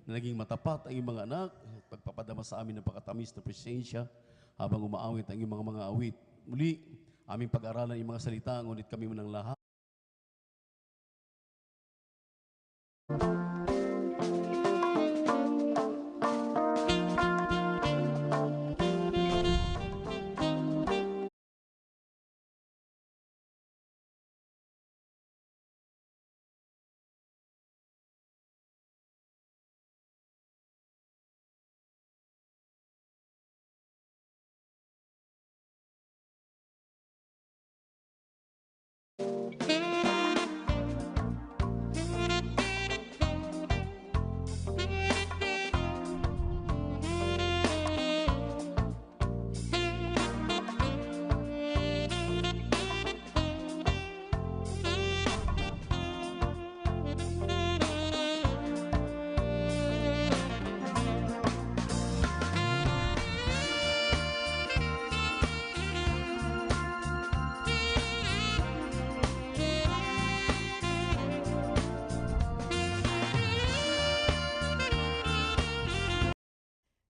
na naging matapat ang iyong mga anak, pagpapadama sa amin ng pakatamis na presensya habang umaawit ang iyong mga awit. Muli, aming pag-aralan ang mga salita, ngunit kami ng lahat.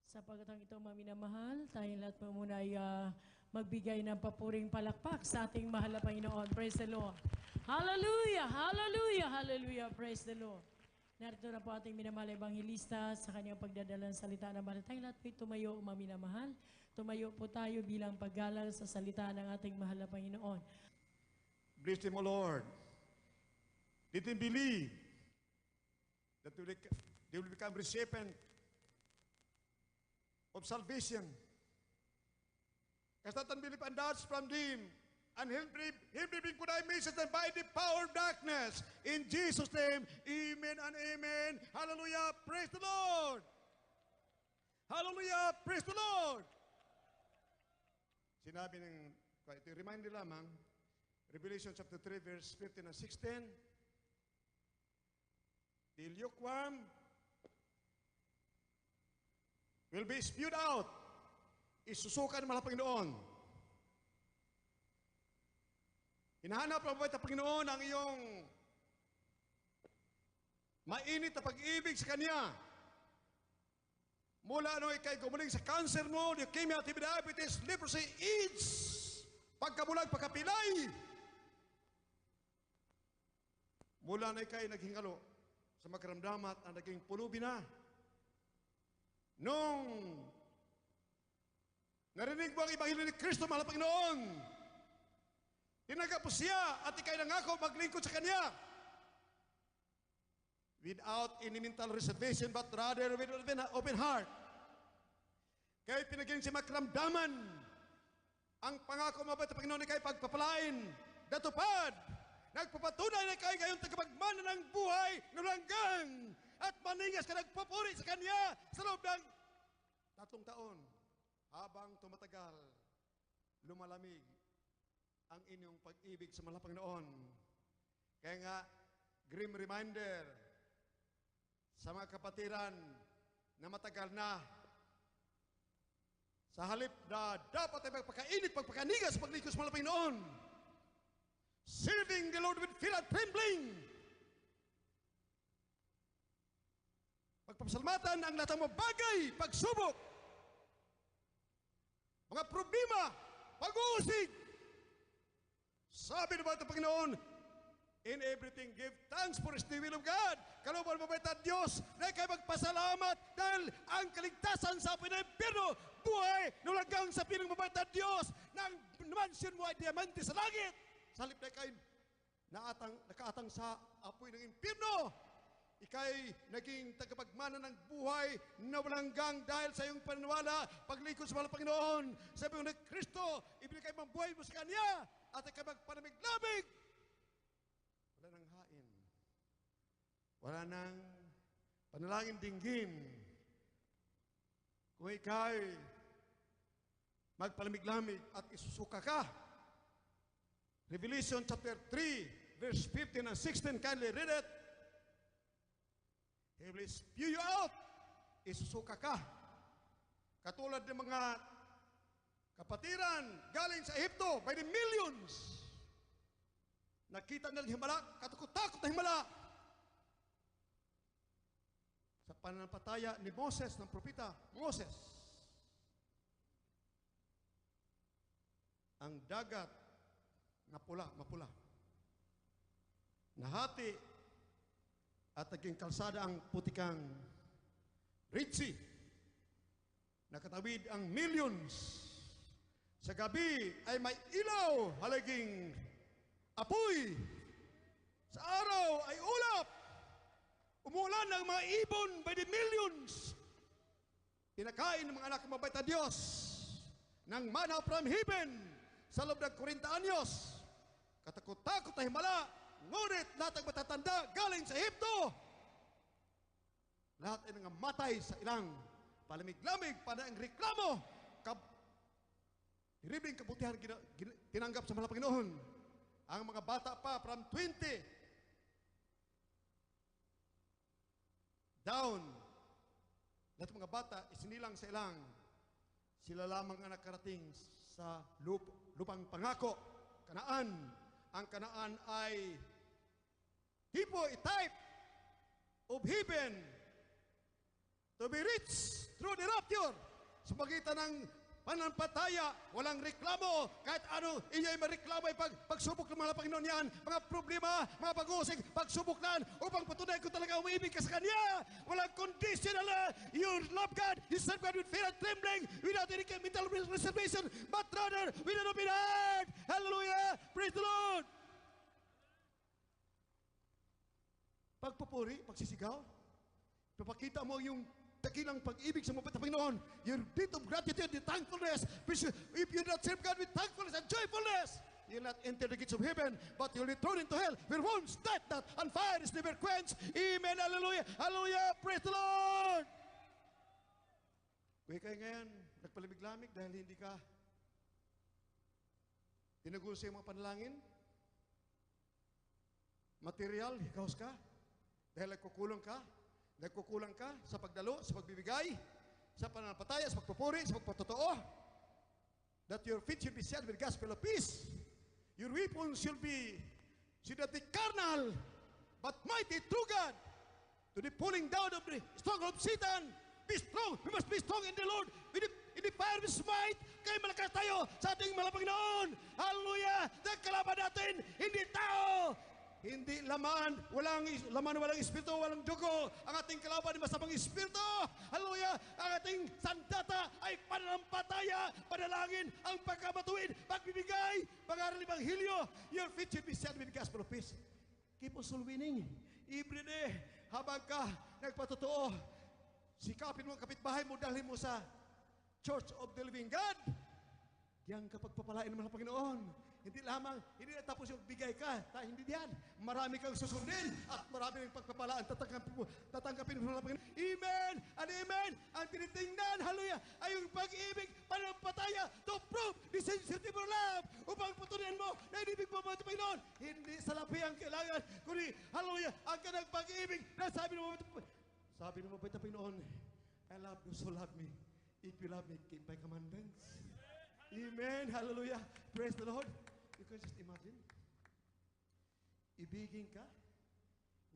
Sa pagkatang ito, mga minamahal, tayong lahat po muna ay magbigay ng papuring palakpak sa ating mahal na Panginoon. Praise the Lord. Hallelujah! Hallelujah! Hallelujah! Praise the Lord. Narito na po ating minamahal evangelista sa kanyang pagdadala ng salita ng mahal. Tayong lahat po tumayo, mga minamahal. Tumayo po tayo bilang paggalang sa salita ng ating mahal na Panginoon. Bless them, O Lord. Let them believe that they will become recipient of salvation. Kasatan believe and doubts from them, and he'll bring good message and by the power of darkness. In Jesus' name, amen and amen. Hallelujah, praise the Lord. Hallelujah, praise the Lord. Sinabi ng, ito reminder lamang, Revelation chapter 3, verse 15 and 16, the lukewarm will be spewed out. Isusukan ng mahal na Panginoon. Hinahanap ng mabait na Panginoon ang iyong mainit na pag-ibig sa Kanya. Mula ano ikay gumaling sa cancer mo, leukemia, TB, diabetes, leprosy, AIDS, pagkabulag, pagkapilay. Mula na ikay naghingalo sa magkaramdamat na naging pulubi na. Nung narinig mo ang Ebanghelyo ni Kristo, mahal na Panginoon, tinanggap mo siya at ikay nangako maglingkod sa Kanya. Without any mental reservation, but rather with an open heart. Kaya pinaging si makramdaman ang pangako mo ba ito, Panginoon, ikay pagpapalain, datupad, nagpapatunay na ikay ngayon tagapagmana ng buhay ng langgang at maningas ka nagpapuri sa Kanya sa loob ng 3 taon. Habang tumatagal, lumalamig ang inyong pag-ibig sa mahal na Panginoon. Kaya nga, grim reminder sa mga kapatiran na matagal na, sa halip na dapat ay magpakainit, pagpakanigas, paglikos sa mahal na Panginoon, serving the Lord with fear and trembling, pagpapasalamatan ang lahat ng mga bagay, pagsubok, mga problema, pag-uusig. Sabi ng mga Panginoon, in everything give thanks for the will of God. Kalooban mabait ang Diyos na ikay magpasalamat dahil ang kaligtasan sa pinag-impyerno, buhay na langgang sa pinang mabait ang Diyos ng mansion mo ay diamante sa langit. Sa halip na ikay nakaatang sa apoy ng impyerno, ikay naging tagapagmana ng buhay na walang hanggang dahil sa iyong paniniwala, paglikod sa mahal na Panginoon. Sabi mo na Kristo, ibigay kayo mang buhay mo sa Kanya at ikay magpanamig-lamig. Wala nang hain. Wala nang panalangin dinggin. Kung ikay magpalamig-lamig at isusuka ka. Revelation chapter 3, verse 15 and 16, kindly read it. He will spew you out. Isusuka ka. Katulad ng mga kapatiran galing sa Ehipto by the millions. Nakita nilang himala, katakot-takot na himala. sa pananampalataya ni Moses, ng propeta Moses. Ang dagat mapula. Nahati at naging kalsada ang putikang Red Sea. Nakatawid ang millions. Sa gabi ay may ilaw, halaging apoy. Sa araw ay ulap. Umulan ng mga ibon by the millions. Pinakain ng mga anak ng mabait na Diyos ng manna from heaven sa loob ng 40 anyos. Katakot-takot na himala, ngunit lahat ang matatanda galing sa Ehipto. Lahat ay nangamatay sa ilang palamig-lamig para ang reklamo. Terribling kabutihan tinanggap sa mahal na Panginoon. Ang mga bata pa from 20 down, lahat mga bata isinilang sa ilang. Sila lamang ang nakarating sa lupang pangako, Kanaan. Ang Kanaan ay tipo, a type of heaven to be reached through the rapture. Sa pagitan ng pananampalataya, walang reklamo. Kahit ano, iya'y mareklamo ay pagsubok ng mga Panginoon yan. Mga problema, mga pag-uusig, pagsubok na upang patunay ko talaga umiibig ka sa Kanya. Walang conditional. You love God, you serve God with fear and trembling, without any mental reservation, but rather with an open heart. Hallelujah! Praise the Lord! Pagpupuri, pagsisigaw, papakita mo yung dakilang pag-ibig sa mabait na Panginoon. Your deed of gratitude, the thankfulness. If you do not serve God with thankfulness and joyfulness, you'll not enter the gates of heaven, but you'll be thrown into hell, where worms, death, and fire is never quenched. Amen. Hallelujah. Hallelujah. Praise the Lord. Kaya kayo ngayon, nagpalamig-lamig dahil hindi ka tinagul sa iyong mga panalangin. Material, hikaos ka. Dahil nagkukulang ka sa pagdalo, sa pagbibigay, sa pananampalataya, sa pagpupuri, sa pagpatotoo. That your feet should be shod with the gospel of peace. Your weapons should not be carnal, but mighty through God, to the pulling down of the stronghold of Satan. Be strong. We must be strong in the Lord. In the fire of His might, kaya malakas tayo sa ating mahal na Panginoon. Hallelujah! Dahil kalaban natin, hindi tao, hindi laman, walang espiritu, walang dugo. Ang ating kalaban ay masamang espiritu. Hallelujah! Ang ating sandata ay pananampalataya, panalangin, ang pagkamatuwid, pagbibigay, pangaral ng Ebanghelyo. Your feet should be shod with the gospel of peace. Keep on soul winning. Every day, habang ka nagpatotoo, sikapin mo ang kapitbahay mo, dalhin mo sa Church of the Living God. Diyan ka pagpapalain ng mga Panginoon. Hindi na tapos yung bigay ka. Hindi diyan. Marami kang susundin at marami ng pagpapalaan tatanggapin mo ng Panginoon. Amen and amen. Ang tinitingnan, hallelujah, ay yung pag-ibig, pananampalataya to prove the sincerity of your love. Upang patunayan mo na inibig mo mga Panginoon. Hindi sa lapi ang kailangan, kundi, hallelujah, ang kanang pag-ibig na sabi ng mabait na Panginoon, I love those who love me. If you love me, keep my commandments. Amen. Hallelujah. Praise the Lord. You can just imagine. Ibigin ka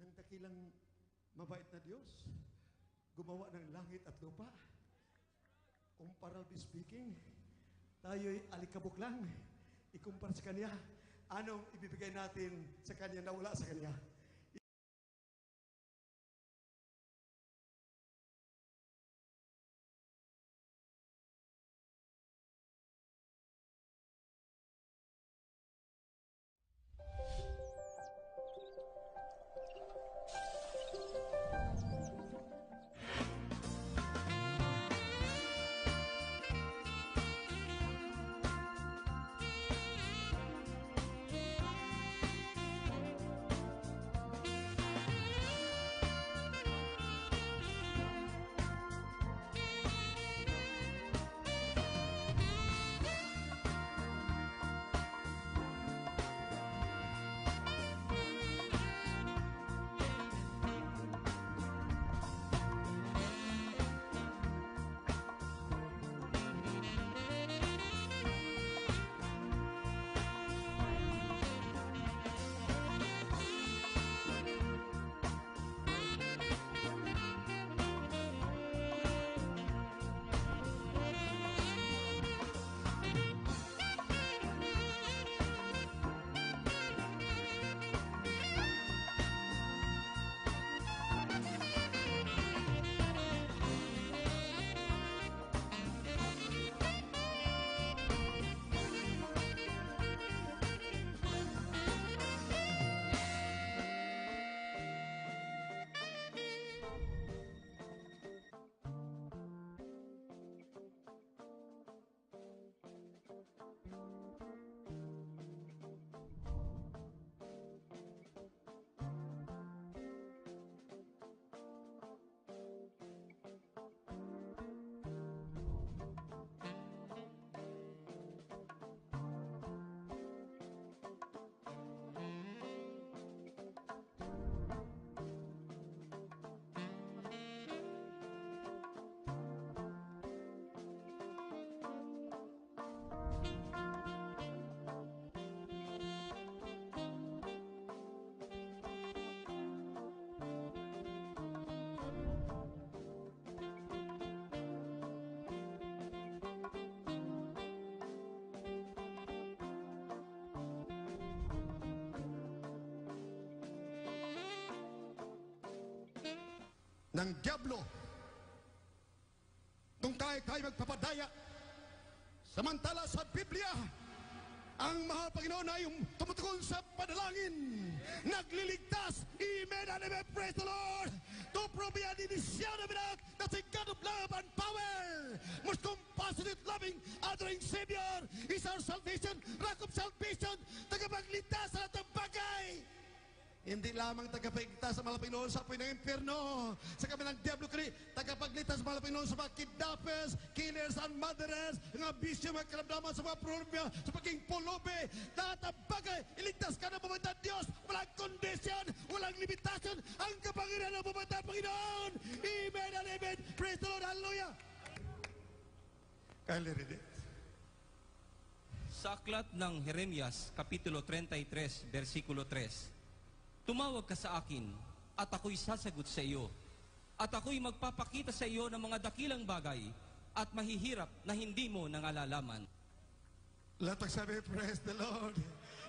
ng dakilang mabait na Diyos. Gumawa ng langit at lupa. Comparatively speaking, tayo'y alikabok lang. Ikumpara sa Kanya. Anong ibibigay natin sa Kanya na wala sa Kanya? ng diablo kung tayo magpapadaya. Samantala sa Biblia, ang mahal Panginoon ay tumutugon sa panalangin, nagliligtas. Amen and amen. Praise the Lord. To prove beyond any shadow of a doubt that the God of love and power, most compassionate, loving, adoring Savior is our salvation, rock of salvation, tagapagligtas sa lahat ng bagay. Hindi lamang tagapagligtas sa mahal Panginoon sa apoy ng impyerno, sa kami ng diablo, kundi tagapagligtas sa mahal Panginoon sa mga kidnappers, killers, and murderers, mga bisyo, mga karamdaman sa mga problema, sa pagiging pulubi, lahat ng bagay, iligtas ka na pumunta Diyos, walang kondisyon, walang limitasyon, ang kapangyarihan ng pumunta Panginoon. Amen and amen. Praise the Lord. Hallelujah. Kyle, read it. Sa aklat ng Jeremias, Kapitulo 33, versikulo 3, tumawag ka sa akin, at ako'y sasagot sa iyo. At ako'y magpapakita sa iyo ng mga dakilang bagay at mahihirap na hindi mo nangalaman. Lahat magsabi, praise the Lord.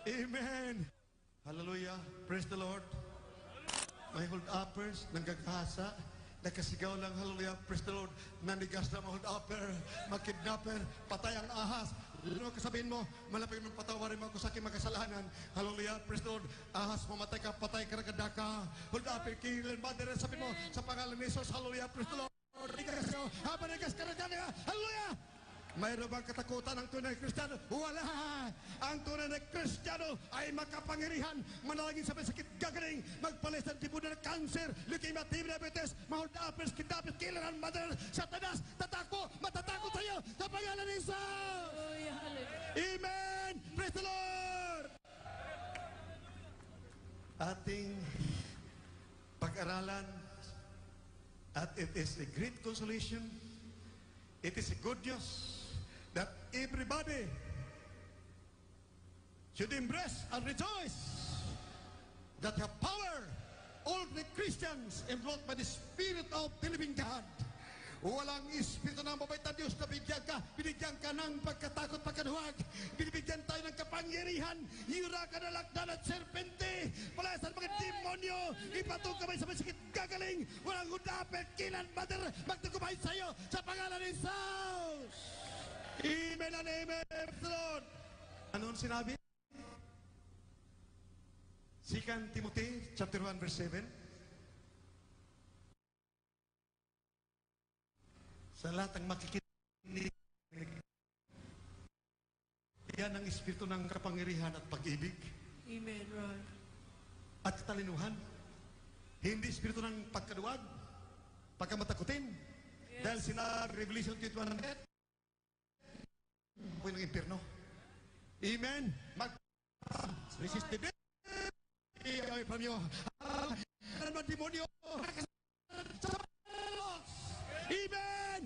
Amen. Hallelujah. Praise the Lord. May hold-uppers, nanggagahasa, nakasigaw lang, hallelujah, praise the Lord, nanigas na mga hold-upper, makidnapper, patay ang ahas. Ano kasabihin mo, malapit mong patawarin mo ako sa aking makasalanan. Hallelujah, praise the Lord. Ahas, mamatay ka, patay ka, nakadaka. Hold-upper, killer, mother, sabihin mo, sa pangalan ni Jesus, hallelujah, praise the Lord. Habang nagas ka na dyan, hallelujah. Mayroon bang katakutan ang tunay na Kristiyano? Wala! Ang tunay na Kristiyano ay makapangyarihan, manalangin sa may sakit gagaling, magpalis ng tipo ng cancer, leukemia, TB, diabetes, hold-uppers, kidnappers, killer, and mother, Satanas, matatakot tayo sa pangalan ni Jesus! Hallelujah, hallelujah. Amen! Praise the Lord! Ating pag-aralan, at it is a great consolation, it is a good news, that everybody should embrace and rejoice that have power, all the Christians involved by the Spirit of the living God. Walang espiritu ng mabait na Diyos na binigyan ka ng pagkatakot, pagkaduwag, binibigyan tayo ng kapangyarihan, yura ka na lakdan at serpente, palayasan mga demonyo, ipatong kamay sa masikit gagaling, walang hudapet, kilan, mother, magtagumay sa iyo sa pangalan ni Jesus. Amen and amen, Lord. Ano sinabi? 2 Timothy chapter 1 verse 7. Sa lahat ng makikinig, yan ang espiritu ng kapangyarihan at pag-ibig. Amen, Lord. At katalinuhan. Hindi espiritu ng pagkaduwag, pagkamatakutin. Yes. Dahil sinabi, Revelation 21, ng impyerno. Amen. Resist the devil. Away from you. Ano naman demonyo? Amen.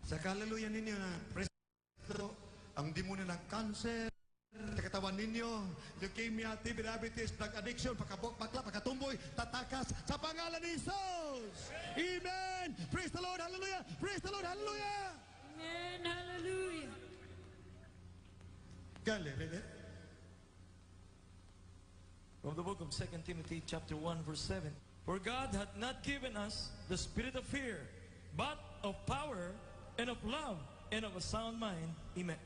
Sa hallelujah ninyo na presto, ang demonyo ng cancer, sa katawan ninyo, leukemia, TB, diabetes, drug addiction, bakla, pagkatumboy, tatakas sa pangalan ni Jesus. Amen. Praise the Lord. Hallelujah. Praise the Lord. Hallelujah. Amen, hallelujah. Gali, read it. From the book of 2 Timothy chapter 1 verse 7. For God hath not given us the spirit of fear, but of power and of love and of a sound mind. Amen.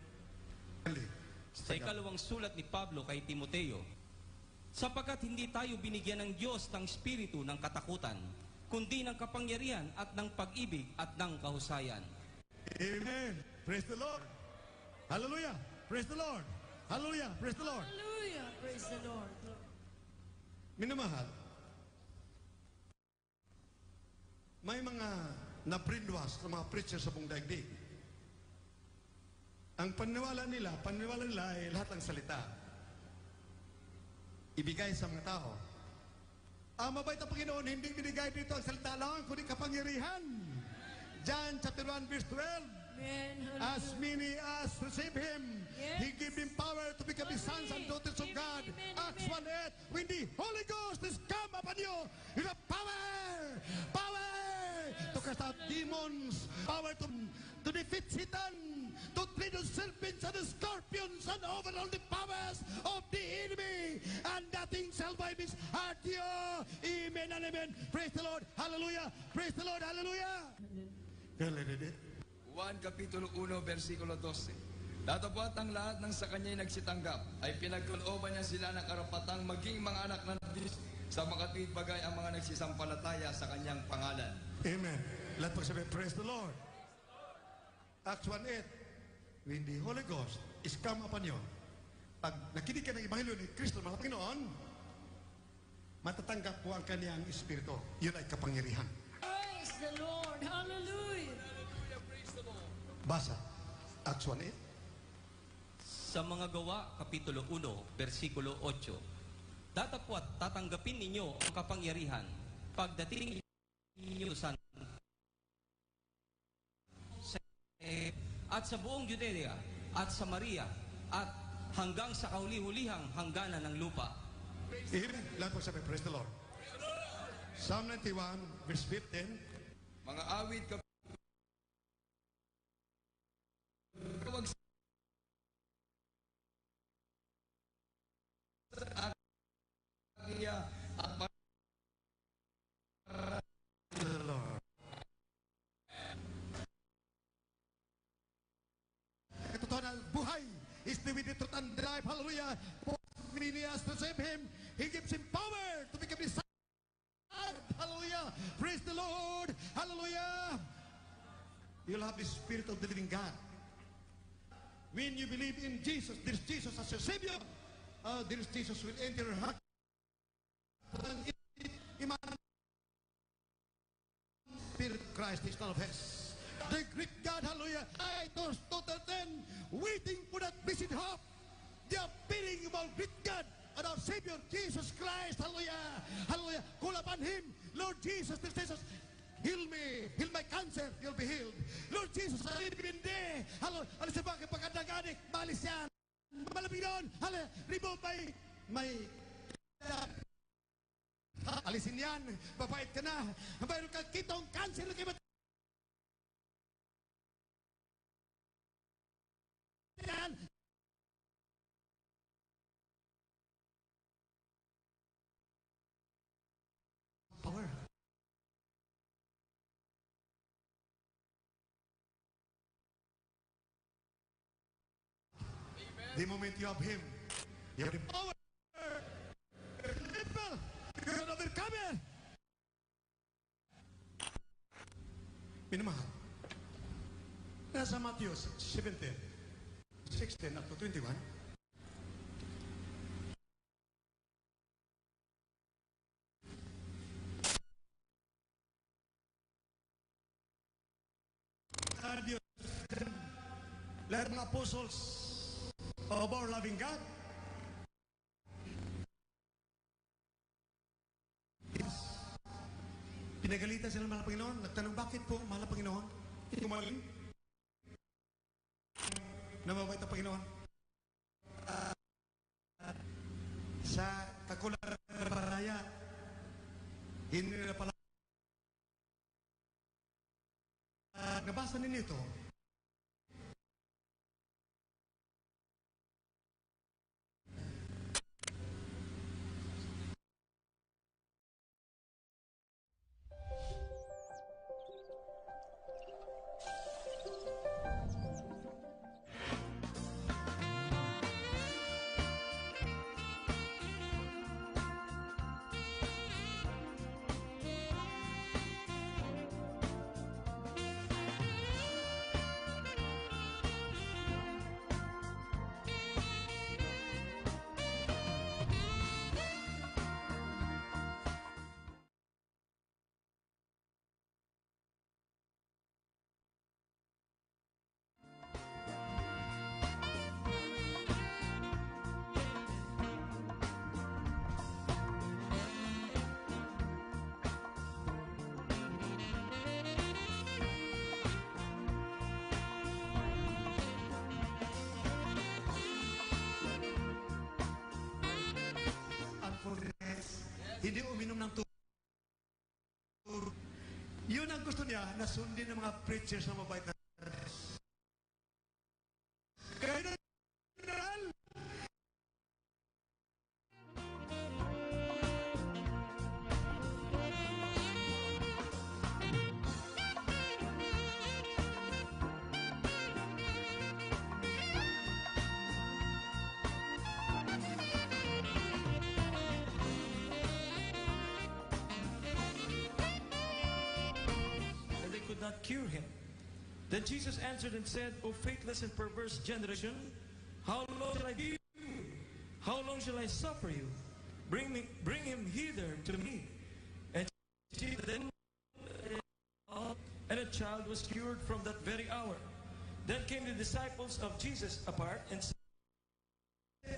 Gali. Sa ikalawang sulat ni Pablo kay Timoteo, sapagkat hindi tayo binigyan ng Diyos ng espiritu ng katakutan, kundi ng kapangyarihan at ng pag-ibig at ng kahusayan. Amen. Praise the Lord. Hallelujah. Praise the Lord. Hallelujah. Praise the Lord. Hallelujah, praise the Lord. Minamahal, may mga nabrindwas na mga preachers sa buong daigdig. Ang paniniwala nila ay lahat ng salita. Ibigay sa mga tao. Ang mabait na Panginoon, hindi binigay dito ang salita lang, kundi kapangyarihan. John chapter 1 verse 12. Amen, As hallelujah. many as receive Him, Yes. He gave them power to become the sons and daughters of Amen, God. amen, Acts amen. 1:8. When the Holy Ghost is come upon you, you have power, power to cast out demons, power to defeat Satan, to to tread on serpents and scorpions and over all the powers of the enemy, and nothing shall by this hurt you. Amen and amen. Praise the Lord. Hallelujah. Praise the Lord. Hallelujah. Juan Kapitulo 1, versikulo 12. Datapwat ang lahat ng sa kanya'y nagsitanggap ay pinagkalooban niya sila ng karapatang maging mga anak ng Diyos sa makatuwid bagay ang mga nagsisampalataya sa kanyang pangalan. Amen. Let us say, praise the Lord. Acts 1:8, when the Holy Ghost is come upon you, pag nakinig ka ng Ebanghelyo ni Kristo, mga Panginoon, matatanggap po ang kanyang Espiritu. Yun ay kapangyarihan. Praise the Lord. Hallelujah. Basa, Acts 1:8. Sa mga gawa, Kapitulo 1, versikulo 8. Datapwat tatanggapin ninyo ang kapangyarihan pagdating ninyo sa at sa buong Judea at Samaria at hanggang sa kahuli-hulihang hangganan ng lupa. Amen. Lahat po sabi, praise the Lord. Psalm 91, verse 15. Mga awit kapag at Katotohanan, buhay is the way, the truth, and the life. Hallelujah. For he has to save him. He gives him power to become his son. Hallelujah. Praise the Lord. Hallelujah. You'll have the Spirit of the living God. When you believe in Jesus, there is Jesus as your Savior. There is Jesus will enter your heart. Spirit of Christ is none of his. The great God, hallelujah, I those total 10, waiting for that blessed hope. The appearing of our great God and our Savior, Jesus Christ, hallelujah, hallelujah. Call upon Him, Lord Jesus, this Jesus, heal me, heal my cancer, you'll be healed. Lord Jesus, alipindi, hallelujah, alis sa bakit pagkadaganik, malis yan. Malapit doon, hallelujah, remove my alisin yan, babait ka na. Mayroon kang kitong cancer na kayo yan. Power. The moment you have Him, you have the power. You're an overcomer. Minamahal. Nasa Matthew 17, 16 up to 21. Lahat mga apostles of our loving God, pinagalitan sila ng mahal na Panginoon. Nagtanong, bakit po mahal na Panginoon? Tumaling. Namabait ang Panginoon. Sa kakulangan ng paraya, hindi na pala. Nabasa ninyo ito. Hindi uminom ng tubig. Yun ang gusto niya na sundin ng mga preachers na mabait na cure him. Then Jesus answered and said, O faithless and perverse generation, how long shall I be with you? How long shall I suffer you? Bring him hither to me. And she then and a child was cured from that very hour. Then came the disciples of Jesus apart and said,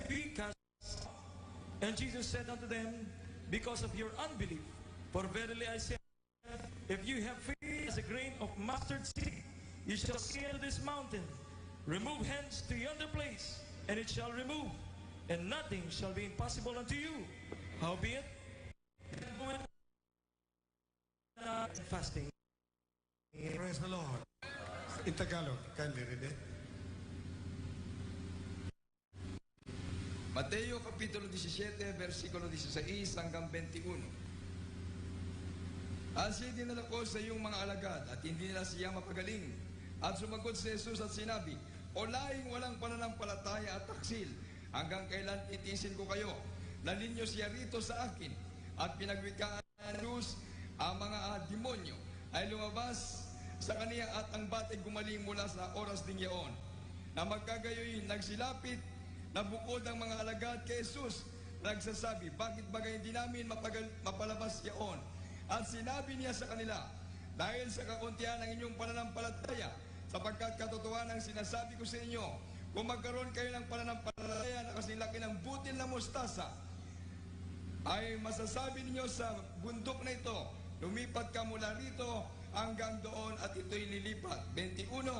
"We cast out." And Jesus said unto them, because of your unbelief, for verily I say, if you have faith as a grain of mustard seed, you shall say unto this mountain, remove hence to yonder place, and it shall remove, and nothing shall be impossible unto you. Howbeit, fasting. Praise the Lord. In Tagalog, kindly read it. Mateo Kapitulo 17, versikulo 16 hanggang 21. At siya dinala ko sa iyong mga alagad at hindi nila siya mapagaling. At sumagot si Jesus at sinabi, o laing walang pananampalataya at taksil, hanggang kailan titiisin ko kayo? Dalhin niyo siya rito sa akin. At pinagwikaan ng Diyos ang mga demonyo ay lumabas sa kaniya at ang batay gumaling mula sa oras ding yaon. Na magkagayoy nagsilapit na bukod ang mga alagad kay Jesus. Nagsasabi, bakit bagay hindi namin mapalabas yaon? At sinabi niya sa kanila, dahil sa kakuntihan ng inyong pananampalataya, sapagkat katotohanan ang sinasabi ko sa inyo, kung magkaroon kayo ng pananampalataya na kasilaki ng butil na mustasa, ay masasabi ninyo sa bundok na ito, lumipat ka mula rito hanggang doon at ito'y lilipat. 21,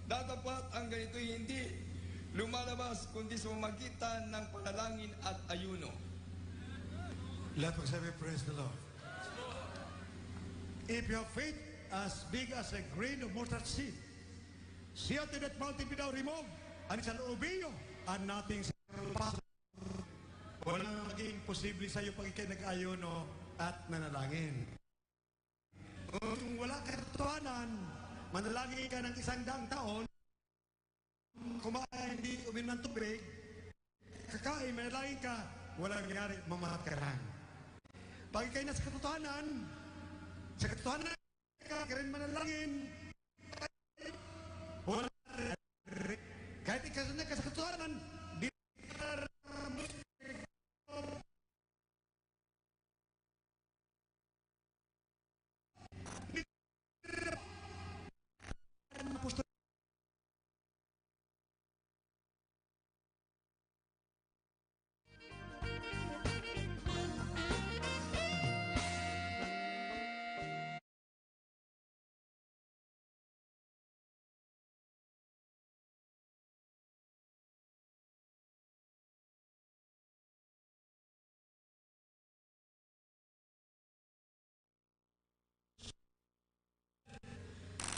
datapat ang ganito'y hindi lumalabas kundi sa pamamagitan ng panalangin at ayuno. Let us have a praise the Lord. If you have faith as big as a grain of mustard seed, say unto that mountain be thou removed, and it shall obey you, and nothing shall pass. Walang maging posible sa iyo pag ikay nag-ayuno at nanalangin. Kung wala katotohanan, manalangin ka ng 100 taon, kumain, hindi uminom ng tubig, kakain, manalangin ka, walang nangyari, mamahat ka lang. Pag ikay nasa katotohanan, sa katotohanan ka rin manalangin, wala rin. Kahit ikaw ka sa katotohanan, di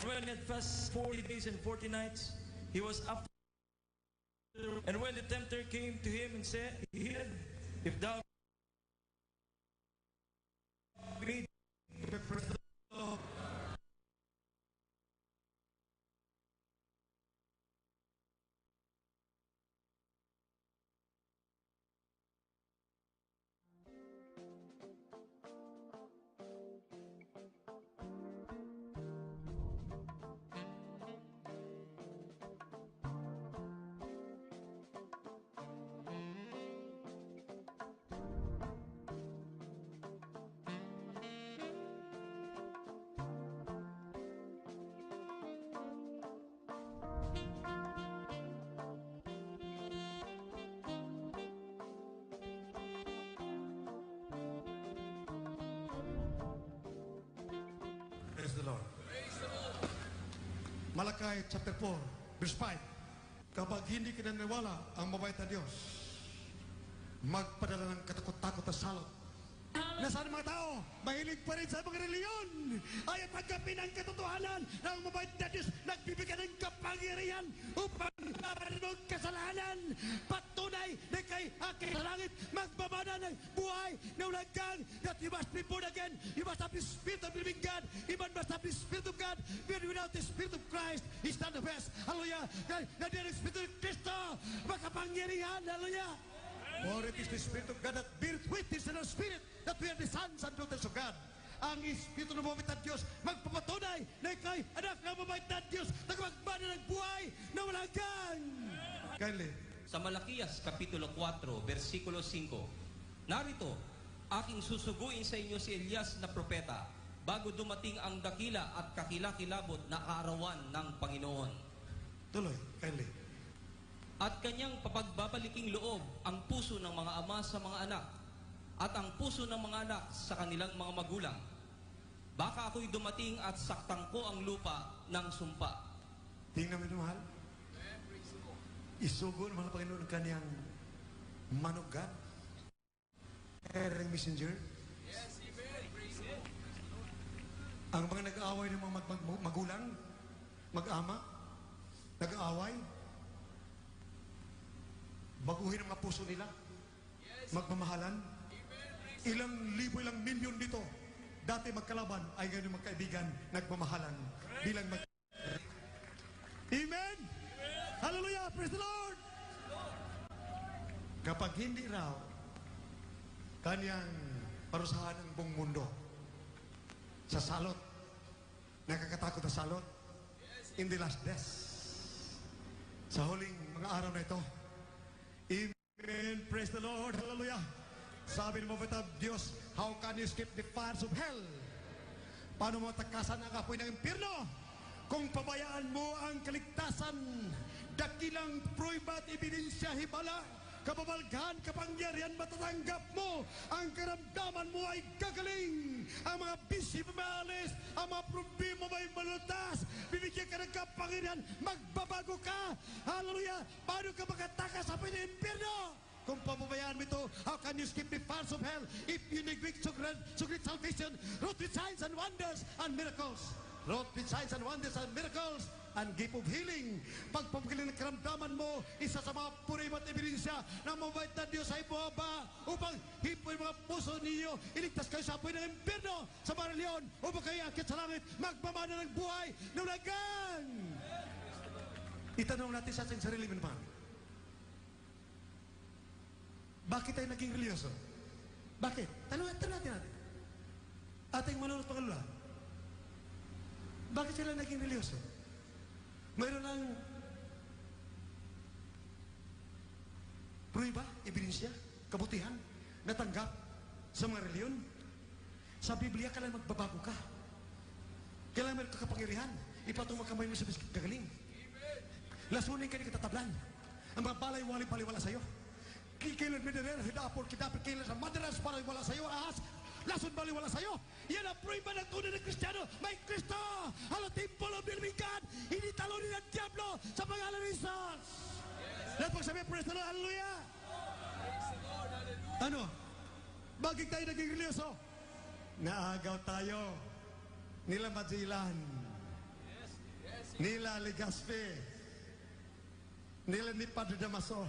When he had fasted 40 days and 40 nights, he was after. And when the tempter came to him and said, if thou be Praise the Lord. Malakay chapter 4, verse 5. Kapag hindi ka naniniwala ang mabait na Diyos, magpadala ng katakot-takot at salot. Nasaan ang mga tao? Mahilig pa rin sa mga reliyon. Ay tanggapin ang katotohanan ng mabait na Diyos. Nagbibigay ng kapangyarihan upang marunong kasalanan. Patunay na kay aking sa langit magbabana ng buhay na walang gang. That you must be born again. You must have the Spirit of the living God. You must have the Spirit of God. But without the Spirit of Christ, He's not the best. Hallelujah. Nandiyan ang Spirit of Cristo. Makapangyarihan. Hallelujah. For it is the Spirit of God that beareth witness in our spirit that we are the sons and daughters of God. ang Espiritu ng mabait na Diyos magpapatunay na ikay anak ng mabait na Diyos na magbana ng buhay na walang hanggan. Kindly. Sa Malakias Kapitulo 4, versikulo 5, narito, aking susuguin sa inyo si Elias na propeta bago dumating ang dakila at kakilakilabot na kaarawan ng Panginoon. Tuloy, kindly. At kanyang papagbabaliking loob ang puso ng mga ama sa mga anak at ang puso ng mga anak sa kanilang mga magulang. Baka ako'y dumating at saktang ko ang lupa ng sumpa. Tingnan mo ito, mahal. Isugo naman ang Panginoon ang kanyang manugat. Herring messenger. Ang mga nag-aaway ng mga magulang, mag-ama, nag-aaway, baguhin ang mga puso nila, magmamahalan. Ilang libo, ilang milyon dito, dati magkalaban, ay ngayon magkaibigan, nagmamahalan, bilang Amen! Hallelujah! Praise the Lord! Kapag hindi raw kanyang parusahan ang buong mundo sa salot, nakakatakot na salot, in the last days, sa huling mga araw na ito, Amen! Praise the Lord! Hallelujah! Sabi ng mabait na Diyos, how can you escape the fires of hell? Paano mo takasan ang apoy ng impyerno? Kung pabayaan mo ang kaligtasan, dakilang prueba at ebidensya, hibala, kababalghan, kapangyarihan, matatanggap mo, ang karamdaman mo ay gagaling, ang mga bisi maalis, ang mga problema may malutas, bibigyan ka ng kapangyarihan, magbabago ka. Hallelujah! Paano ka makatakas sa impyerno? Kung pababayaan mo ito, how can you skip the fires of hell if you neglect so great salvation, wrought with signs and wonders and miracles? Wrought with signs and wonders and miracles and gift of healing. Pagpapagaling ng karamdaman mo, isa sa mga purimat ebidensya na mabait na Diyos ay buwaba upang hipoy mga puso ninyo, iligtas kayo sa apoy ng impyerno sa mga reliyon upang kayo akit sa langit, magpamana ng buhay na ulagan. Itanong natin sa ating sarili naman, bakit tayo naging reliyoso? Bakit? Tanong natin. Ating manunod pangalula. Bakit sila naging reliyoso? Mayroon ng prueba, ebidensya, kabutihan, natanggap sa mga reliyon. Sa Biblia, kailangan magbabago ka. Kailangan meron ka kapangyarihan. Ipatong makamay mo sa biskit gagaling. Lasunin ka ni katatablan. Ang mga balay-wali-baliwala sa'yo. Kailan mineral, hidapon, kidapit, kailan sa madalas baliwala sa'yo, ahas. Lason baliwala sa'yo. Yan ang prueba ng tunay ng Kristiyano. May Kristo! Halo timpolo bilmigan! Hindi talunin ng Diablo sa pangalan ni Jesus! Lahat magsabi, praise the Lord, hallelujah! Ano? Bakit tayo naging religyoso? Naagaw tayo. Nila Majilan. Nila Legazpi. Nila ni Padre Damaso.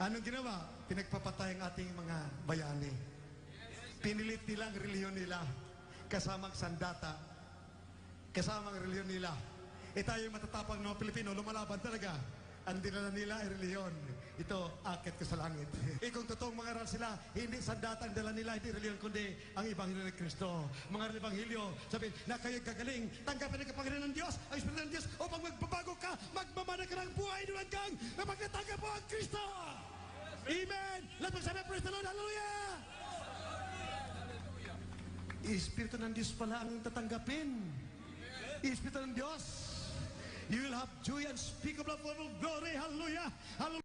Anong ginawa? Pinagpapatay ang ating mga bayani. Pinilit nila ang reliyon nila. Kasamang sandata. Kasamang reliyon nila. E tayo matatapang ng Pilipino, lumalaban talaga. Ang dinala nila ay reliyon. Ito, akit ko sa langit. Kung totoong mangaral sila, hindi sandata ang dala nila, hindi reliyon, kundi ang Ebanghelyo ng Kristo. Mga Ebanghelyo, sabihin, na kayo'y gagaling, tanggapin ang kapangyarihan ng Diyos, ang Espiritu ng Diyos, upang magbabago ka, magmamana ka ng buhay ng hanggang, na magkatanggap mo ang Kristo. Amen! Lahat magsabi, praise the Lord, hallelujah! Espiritu ng Diyos pala ang tatanggapin. Espiritu ng Diyos. You will have joy and speak of love, full of glory, hallelujah! Hallelujah!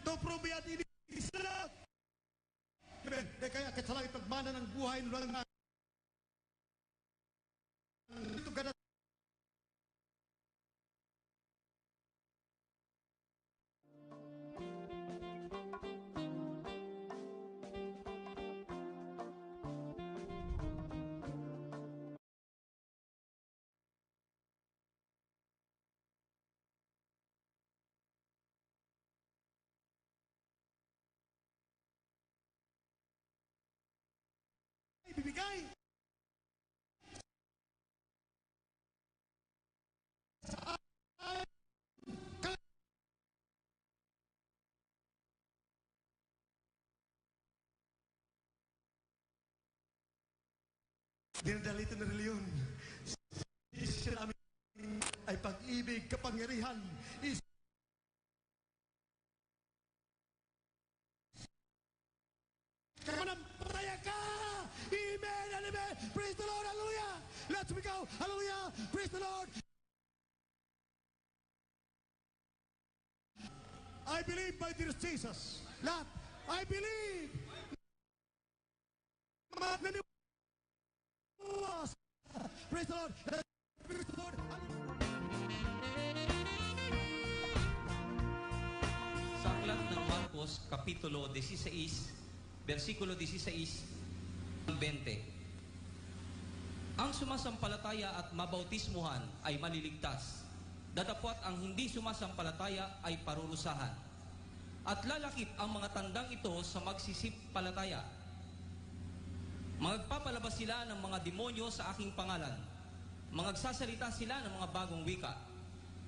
to probiat ini Israel. Kaya kesalangit pagmana ng buhay ng itu kada bibigay. dinadalito na reliyon. Siya namin ay pag-ibig, kapangyarihan, Manampalataya ka! Amen and amen! Praise the Lord! Hallelujah! Let's go! Hallelujah! Praise the Lord! I believe by dear Jesus. Lahat. I believe. Naniwas. Praise the Lord. Praise the Lord. Sa aklat ng Marcos, Kapitulo 16, versikulo 16, 20. Ang sumasampalataya at mabautismuhan ay maliligtas. Datapwat ang hindi sumasampalataya ay parurusahan. At lalakip ang mga tandang ito sa magsisipalataya. Magpapalabas sila ng mga demonyo sa aking pangalan. Magsasalita sila ng mga bagong wika.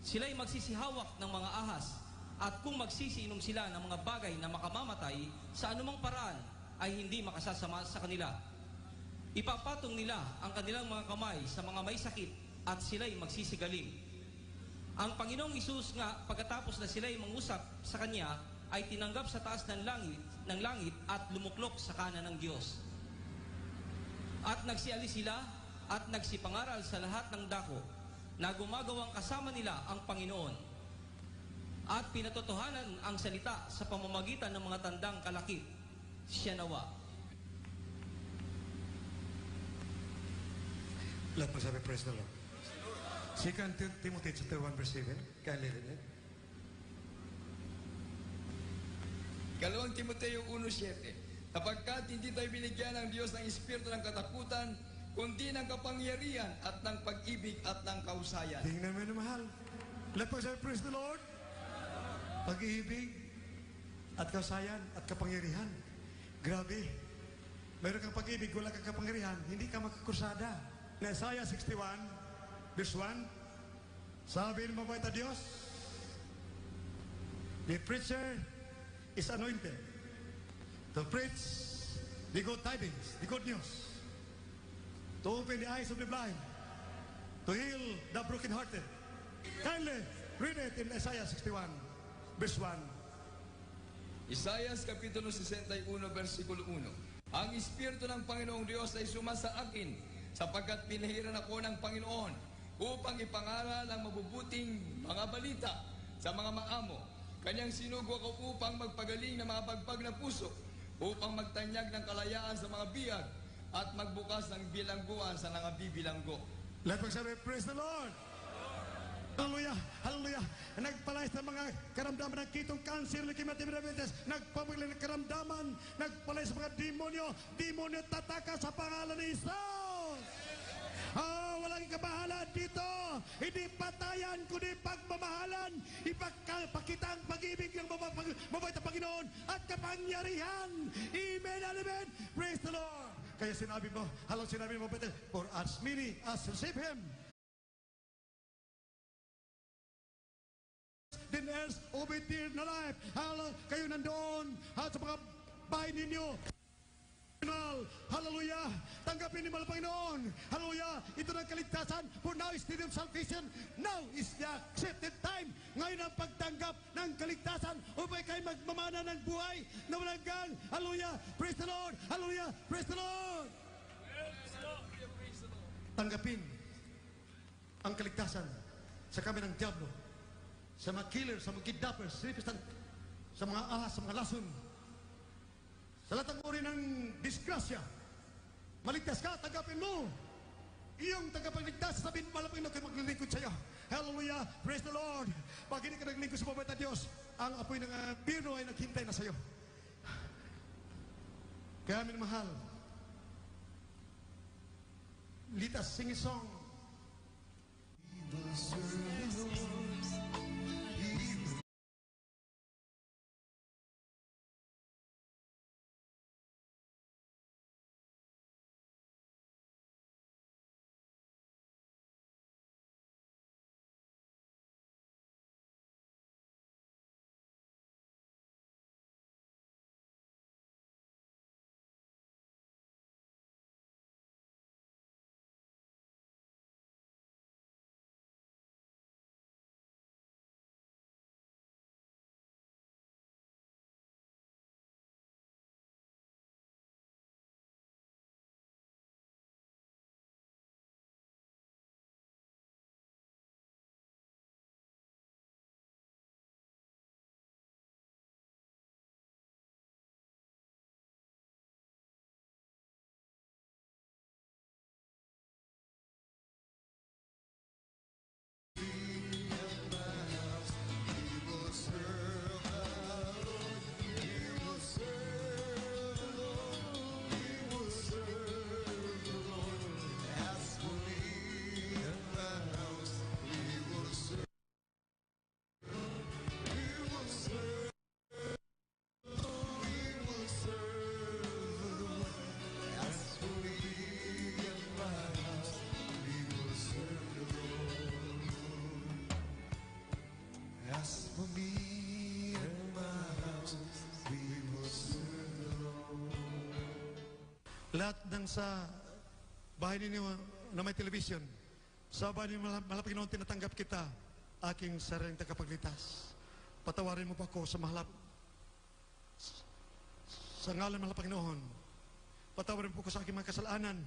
Sila'y magsisihawak ng mga ahas. At kung magsisiinom sila ng mga bagay na makamamatay, sa anumang paraan ay hindi makasasama sa kanila. Ipapatong nila ang kanilang mga kamay sa mga may sakit at sila'y magsisigaling. Ang Panginoong Isus nga, pagkatapos na sila'y mangusap sa Kanya, ay tinanggap sa taas ng langit at lumuklok sa kanan ng Diyos. At nagsialis sila at nagsipangaral sa lahat ng dako na gumagawang kasama nila ang Panginoon. At pinatotohanan ang salita sa pamamagitan ng mga tandang kalakip. Siya nawa. Lahat magsabi, praise the Lord. 2 Timothy chapter 1 verse 7. Kindly read it. Kalawang Timoteo 1:7. Sapagkat hindi tayo binigyan ng Diyos ng espiritu ng katakutan, kundi ng kapangyarihan at ng pag-ibig at ng kausayan. Tingnan mo na mahal. Lahat magsabi, praise the Lord. Pag-ibig at kausayan at kapangyarihan. Grabe. Meron kang pag-ibig, wala kang kapangyarihan, hindi ka makakursada. In Isaiah 61, verse 1, sabi ng mabait na Diyos, the preacher is anointed to preach the good tidings, the good news, to open the eyes of the blind, to heal the brokenhearted. Kindly read it in Isaiah 61, verse 1. Isaias Kapitulo 61, versikulo 1. Ang Espiritu ng Panginoong Diyos ay sumasa akin, sapagkat pinahiran ako ng Panginoon upang ipangaral ang mabubuting mga balita sa mga maamo. Kanyang sinugo ako upang magpagaling ng mga pagpag na puso, upang magtanyag ng kalayaan sa mga biyag at magbukas ng bilangguan sa nangabibilanggo. Let us say, praise the Lord! Hallelujah! Hallelujah! Nagpalayas ng mga karamdaman ng kitong cancer, leukemia, diabetes, nagpapagaling ng karamdaman, nagpalayas ng mga demonyo tataka sa pangalan ni Jesus! Walang kabahalan dito. Hindi patayan, kundi pagmamahalan. Ipakita ang pag-ibig ng mabait na Panginoon at kapangyarihan. Amen and amen. Praise the Lord. Kaya sinabi mo, sinabi mo, for as many as receive Him, then else obey na life. Kayo nandoon sa mga bahay ninyo. Hallelujah! Tanggapin niyo mga Panginoon. Hallelujah! Ito ng kaligtasan. For now is the day of salvation. Now is the accepted time. Ngayon ang pagtanggap ng kaligtasan upang kayo magmamana ng buhay na walang gang. Hallelujah! Praise the Lord! Hallelujah! Praise the Lord! Tanggapin ang kaligtasan sa kami ng diablo, sa mga killers, sa mga kidnappers, sa mga ahas, sa mga lason, sa lahat ng uri ng disgrasya. Maligtas ka, tanggapin mo. Iyong tagapagligtas, sabihin mo, malapin na kayo maglilingkod sa iyo. Hallelujah, praise the Lord. Pag hindi ka naglingkod sa mabait na Diyos, ang apoy ng birno ay naghintay na sa iyo. Kaya minamahal, let us sing a song. lahat ng sa bahay ninyo na may television, sa bahay ninyo malapit noon tinatanggap kita, aking sariling tagapagligtas. Patawarin mo pa ako sa ngalan ng Panginoon. Patawarin po ko sa aking mga kasalanan.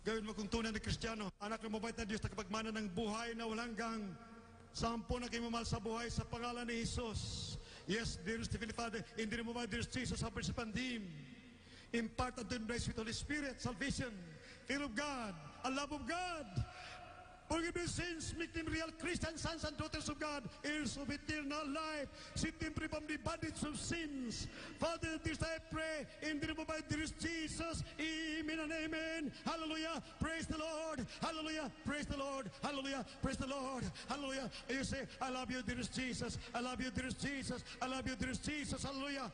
Gawin mo kong tunay na Kristiyano, anak ng mabait na Diyos na kapagmana ng buhay na walang hanggang. Sampo na kayo mamahal sa buhay sa pangalan ni Jesus. Yes, dearest Heavenly Father, in the name of our dearest Jesus, our Prince of Pandim, impart unto him grace with Holy Spirit, salvation, fear of God, a love of God. Forgive his sins, make them real Christian sons and daughters of God, heirs of eternal life. Set them free from the bondage of sins. Father, this I pray in the name of my dearest Jesus. Amen and amen. Hallelujah. Praise the Lord. Hallelujah. Praise the Lord. Hallelujah. Praise the Lord. Hallelujah. You say, I love you, dearest Jesus. I love you, dearest Jesus. I love you, dearest Jesus. Hallelujah.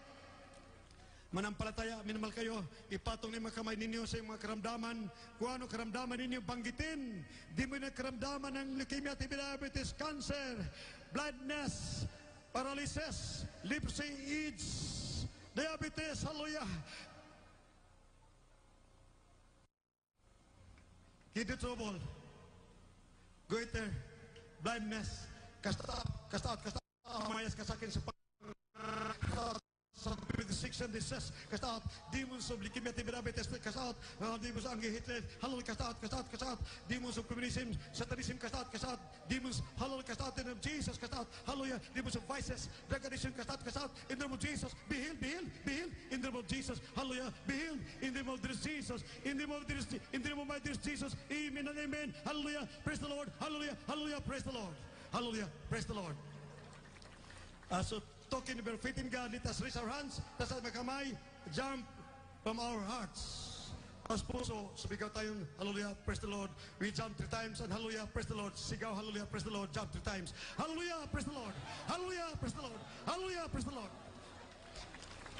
Manampalataya, minamahal kayo, ipatong niyo mga kamay ninyo sa mga karamdaman. Kung ano karamdaman ninyo, banggitin. Di mo na karamdaman ng leukemia, TB, diabetes, cancer, blindness, paralysis, leprosy, AIDS, diabetes, hallelujah. Kidney trouble, goiter, blindness, cast out, mayas kasakin sa Six and disease, cast out demons of leukemia, TB, diabetes, cast out demons of anxiety, hallelujah, cast out demons of communism, satanism, cast out demons, hallelujah, cast out in the name of Jesus, cast out, hallelujah, demons of vices, drug addiction, cast out in the name of Jesus, be healed in the name of Jesus, hallelujah, be healed in the name of Jesus, in the name of my dear Jesus, amen and amen, hallelujah, praise the Lord, hallelujah, hallelujah, praise the Lord, hallelujah, praise the Lord. So talking about faith in God, let us raise our hands, tas ang kamay, jump from our hearts. As puso, sumigaw tayong hallelujah, praise the Lord. We jump 3 times and hallelujah, praise the Lord. Sigaw, hallelujah, praise the Lord, jump 3 times. Hallelujah, praise the Lord. Hallelujah, praise the Lord. Hallelujah, praise the Lord.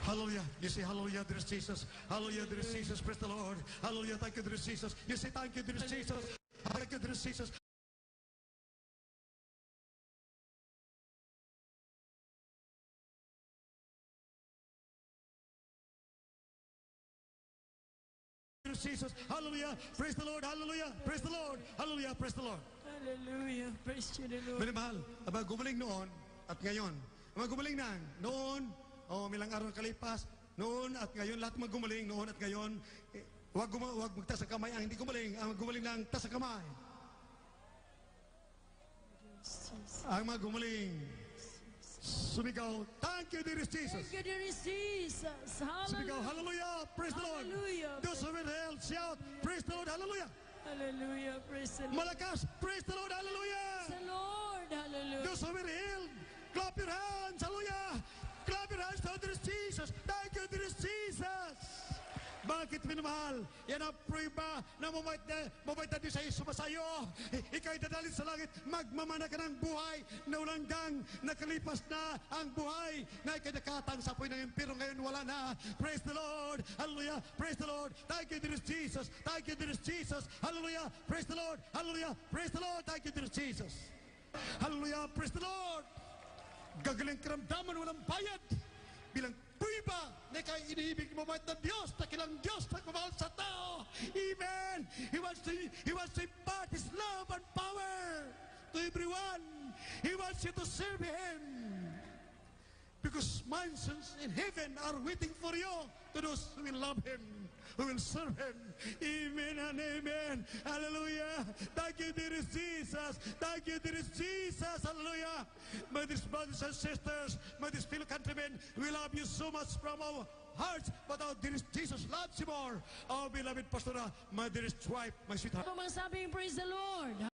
Hallelujah. You say hallelujah, dearest Jesus. Hallelujah, dearest Jesus, praise the Lord. Hallelujah, thank you, dearest Jesus. You say thank you, dearest Jesus. Thank you, dearest Jesus. Jesus, hallelujah, praise the Lord, hallelujah, praise the Lord, hallelujah, praise the Lord. Hallelujah. Praise you, the Lord. Minamahal, abang gumaling noon at ngayon. Abang gumaling na noon, milang araw kalipas, noon at ngayon, lahat maggumaling noon at ngayon. Wag magtas ang kamay ang hindi gumaling, ang gumaling lang tas ang kamay. Ang maggumaling. Sumigaw, thank you, dearest Jesus. Thank you, dearest Jesus. Sumigaw, Hallelujah. hallelujah, praise the Lord. Hallelujah. Those who will help, shout, praise the Lord, hallelujah. Hallelujah. Praise the Lord. Malakas, praise the Lord, hallelujah. Praise the Lord. Hallelujah. Those who will heal, clap your hands, hallelujah. Clap your hands to dearest Jesus. Thank you, dearest Jesus. Bakit minamahal? Yan ang prueba na mabait na Diyos ay sumasayo. Ika'y dadalhin sa langit, magmamana ka ng buhay na walang gang, nakalipas na ang buhay na ika'y nakatang sa apoy ng impyerno, ngayon wala na. Praise the Lord, hallelujah, praise the Lord, thank you, dearest Jesus, thank you, dearest Jesus, hallelujah, praise the Lord, hallelujah, praise the Lord, thank you, dearest Jesus, hallelujah, praise the Lord. Gagaling karamdaman, walang bayad, bilang prueba na ika'y iniibig mo mabait na Diyos, takilang Diyos na kumahal sa tao. Amen. He wants to impart His love and power to everyone. He wants you to serve Him. Because mansions in heaven are waiting for you, to those who will love Him, who will serve Him. Amen and amen. Hallelujah. Thank you, dearest Jesus. Thank you, dearest Jesus. Hallelujah. My dear brothers and sisters, my dear fellow countrymen, we love you so much from our hearts, but our dearest Jesus loves you more. Our beloved Pastora, my dearest wife, my sweetheart. Kung masabing praise the Lord.